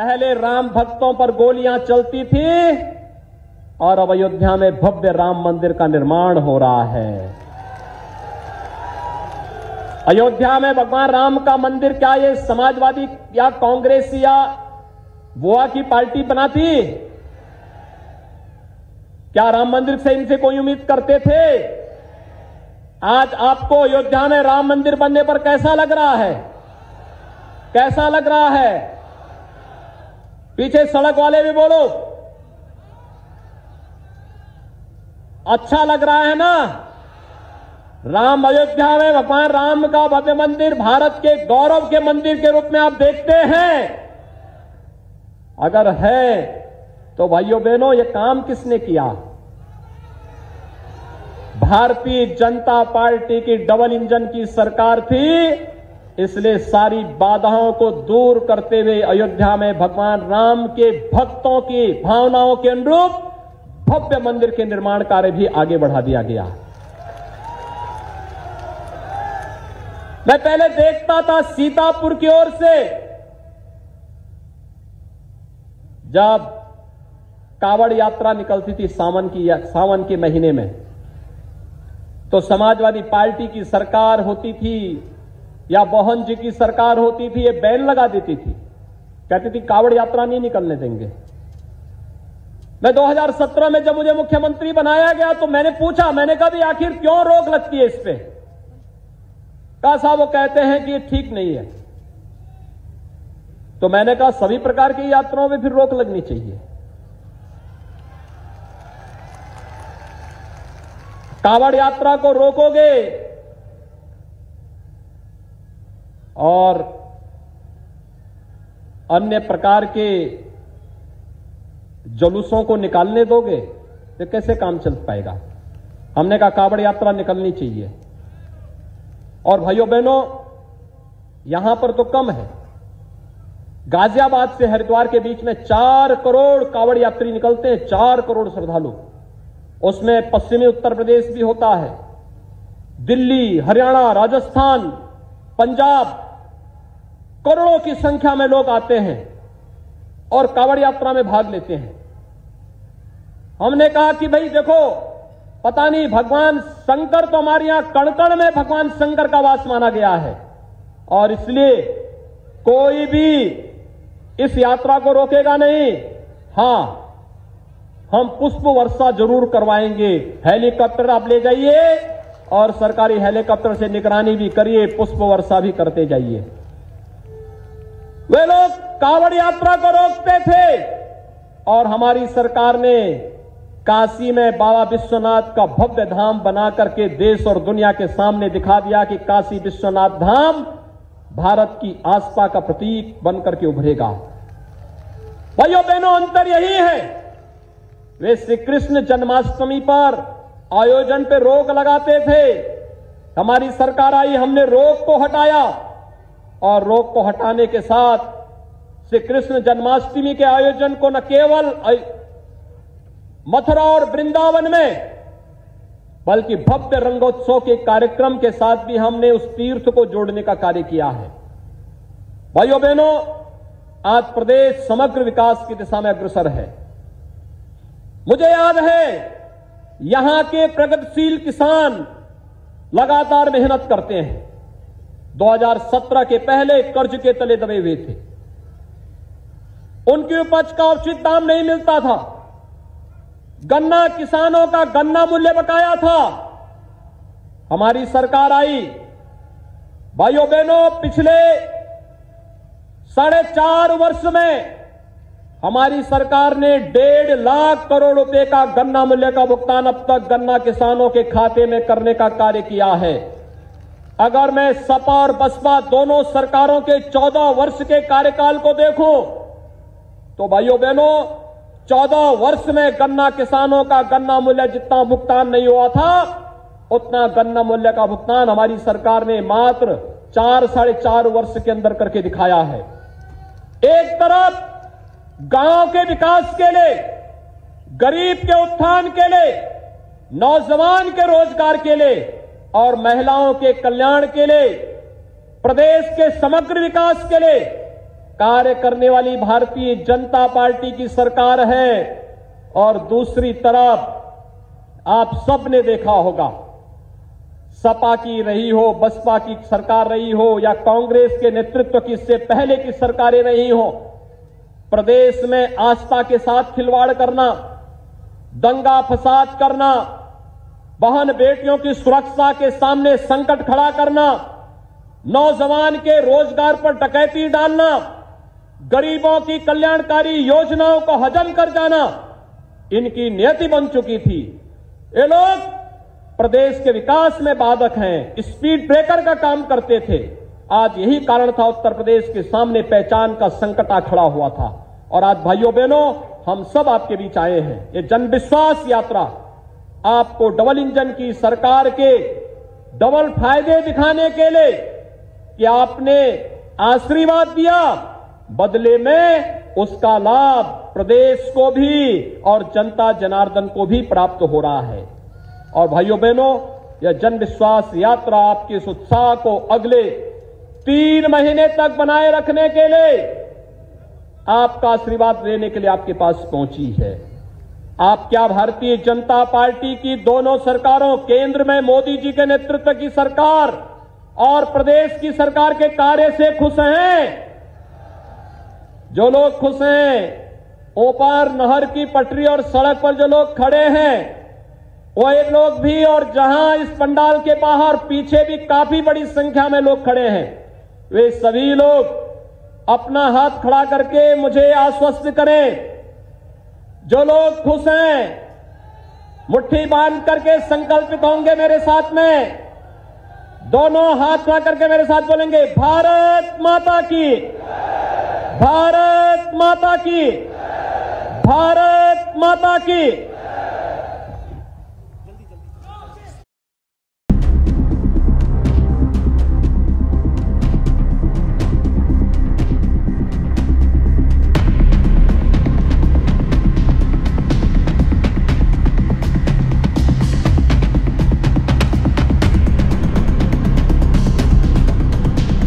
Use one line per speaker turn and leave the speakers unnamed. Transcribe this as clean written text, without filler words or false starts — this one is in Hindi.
पहले राम भक्तों पर गोलियां चलती थी और अब अयोध्या में भव्य राम मंदिर का निर्माण हो रहा है। अयोध्या में भगवान राम का मंदिर क्या ये समाजवादी या कांग्रेस या बुआ की पार्टी बनाती? क्या राम मंदिर से इनसे कोई उम्मीद करते थे? आज आपको अयोध्या में राम मंदिर बनने पर कैसा लग रहा है? कैसा लग रहा है? पीछे सड़क वाले भी बोलो, अच्छा लग रहा है ना? राम अयोध्या में भगवान राम का भव्य मंदिर भारत के गौरव के मंदिर के रूप में आप देखते हैं? अगर है तो भाइयों बहनों, यह काम किसने किया? भारतीय जनता पार्टी की डबल इंजन की सरकार थी, इसलिए सारी बाधाओं को दूर करते हुए अयोध्या में भगवान राम के भक्तों की भावनाओं के अनुरूप भव्य मंदिर के निर्माण कार्य भी आगे बढ़ा दिया गया। मैं पहले देखता था सीतापुर की ओर से, जब कावड़ यात्रा निकलती थी सावन के महीने में, तो समाजवादी पार्टी की सरकार होती थी या मोहन जी की सरकार होती थी, ये बैन लगा देती थी, कहती थी कावड़ यात्रा नहीं निकलने देंगे। मैं 2017 में जब मुझे मुख्यमंत्री बनाया गया तो मैंने पूछा, मैंने कहा भी आखिर क्यों रोक लगती है इस पे? कहा साहब वो कहते हैं कि ये ठीक नहीं है। तो मैंने कहा सभी प्रकार की यात्राओं में फिर रोक लगनी चाहिए। कावड़ यात्रा को रोकोगे और अन्य प्रकार के जुलूसों को निकालने दोगे तो कैसे काम चल पाएगा? हमने कहा कावड़ यात्रा निकलनी चाहिए। और भाइयों बहनों, यहां पर तो कम है, गाजियाबाद से हरिद्वार के बीच में 4 करोड़ कावड़ यात्री निकलते हैं, 4 करोड़ श्रद्धालु। उसमें पश्चिमी उत्तर प्रदेश भी होता है, दिल्ली, हरियाणा, राजस्थान, पंजाब, करोड़ों की संख्या में लोग आते हैं और कावड़ यात्रा में भाग लेते हैं। हमने कहा कि भाई देखो, पता नहीं भगवान शंकर तो हमारे यहां कण-कण में भगवान शंकर का वास माना गया है और इसलिए कोई भी इस यात्रा को रोकेगा नहीं। हां, हम पुष्प वर्षा जरूर करवाएंगे। हेलीकॉप्टर आप ले जाइए और सरकारी हेलीकॉप्टर से निगरानी भी करिए, पुष्प वर्षा भी करते जाइए। वे लोग कावड़ यात्रा को रोकते थे और हमारी सरकार ने काशी में बाबा विश्वनाथ का भव्य धाम बना करके देश और दुनिया के सामने दिखा दिया कि काशी विश्वनाथ धाम भारत की आस्था का प्रतीक बनकर के उभरेगा। भाइयों बहनों, अंतर यही है, वे श्री कृष्ण जन्माष्टमी पर आयोजन पे रोक लगाते थे। हमारी सरकार आई, हमने रोक को हटाया और रोक को हटाने के साथ श्री कृष्ण जन्माष्टमी के आयोजन को न केवल मथुरा और वृंदावन में बल्कि भव्य रंगोत्सव के कार्यक्रम के साथ भी हमने उस तीर्थ को जोड़ने का कार्य किया है। भाइयों बहनों, आज प्रदेश समग्र विकास की दिशा में अग्रसर है। मुझे याद है यहां के प्रगतिशील किसान लगातार मेहनत करते हैं। 2017 के पहले कर्ज के तले दबे हुए थे, उनकी उपज का उचित दाम नहीं मिलता था, गन्ना किसानों का गन्ना मूल्य बकाया था। हमारी सरकार आई, भाइयों बहनों, पिछले 4.5 वर्ष में हमारी सरकार ने 1.5 लाख करोड़ रुपए का गन्ना मूल्य का भुगतान अब तक गन्ना किसानों के खाते में करने का कार्य किया है। अगर मैं सपा और बसपा दोनों सरकारों के 14 वर्ष के कार्यकाल को देखूं तो भाइयों बहनों, 14 वर्ष में गन्ना किसानों का गन्ना मूल्य जितना भुगतान नहीं हुआ था, उतना गन्ना मूल्य का भुगतान हमारी सरकार ने मात्र 4-4.5 वर्ष के अंदर करके दिखाया है। एक तरफ गांव के विकास के लिए, गरीब के उत्थान के लिए, नौजवान के रोजगार के लिए और महिलाओं के कल्याण के लिए, प्रदेश के समग्र विकास के लिए कार्य करने वाली भारतीय जनता पार्टी की सरकार है और दूसरी तरफ आप सब ने देखा होगा, सपा की रही हो, बसपा की सरकार रही हो या कांग्रेस के नेतृत्व की इससे पहले की सरकारें रही हो, प्रदेश में आस्था के साथ खिलवाड़ करना, दंगा फसाद करना, बहन बेटियों की सुरक्षा के सामने संकट खड़ा करना, नौजवान के रोजगार पर डकैती डालना, गरीबों की कल्याणकारी योजनाओं को हजम कर जाना, इनकी नियति बन चुकी थी। ये लोग प्रदेश के विकास में बाधक हैं, स्पीड ब्रेकर का काम करते थे। आज यही कारण था उत्तर प्रदेश के सामने पहचान का संकट आ खड़ा हुआ था। और आज भाइयों बहनों, हम सब आपके बीच आए हैं। ये जन विश्वास यात्रा आपको डबल इंजन की सरकार के डबल फायदे दिखाने के लिए कि आपने आशीर्वाद दिया, बदले में उसका लाभ प्रदेश को भी और जनता जनार्दन को भी प्राप्त हो रहा है। और भाइयों बहनों, यह जन विश्वास यात्रा आपके इस उत्साह को अगले 3 महीने तक बनाए रखने के लिए, आपका आशीर्वाद लेने के लिए आपके पास पहुंची है। आप क्या भारतीय जनता पार्टी की दोनों सरकारों, केंद्र में मोदी जी के नेतृत्व की सरकार और प्रदेश की सरकार के कार्य से खुश हैं? जो लोग खुश हैं, ओपार नहर की पटरी और सड़क पर जो लोग खड़े हैं, वही लोग भी, और जहां इस पंडाल के बाहर पीछे भी काफी बड़ी संख्या में लोग खड़े हैं, वे सभी लोग अपना हाथ खड़ा करके मुझे आश्वस्त करें। जो लोग खुश हैं, मुट्ठी बांध करके संकल्पित होंगे मेरे साथ में, दोनों हाथ खड़ा करके मेरे साथ बोलेंगे, भारत माता की, भारत माता की, भारत माता की।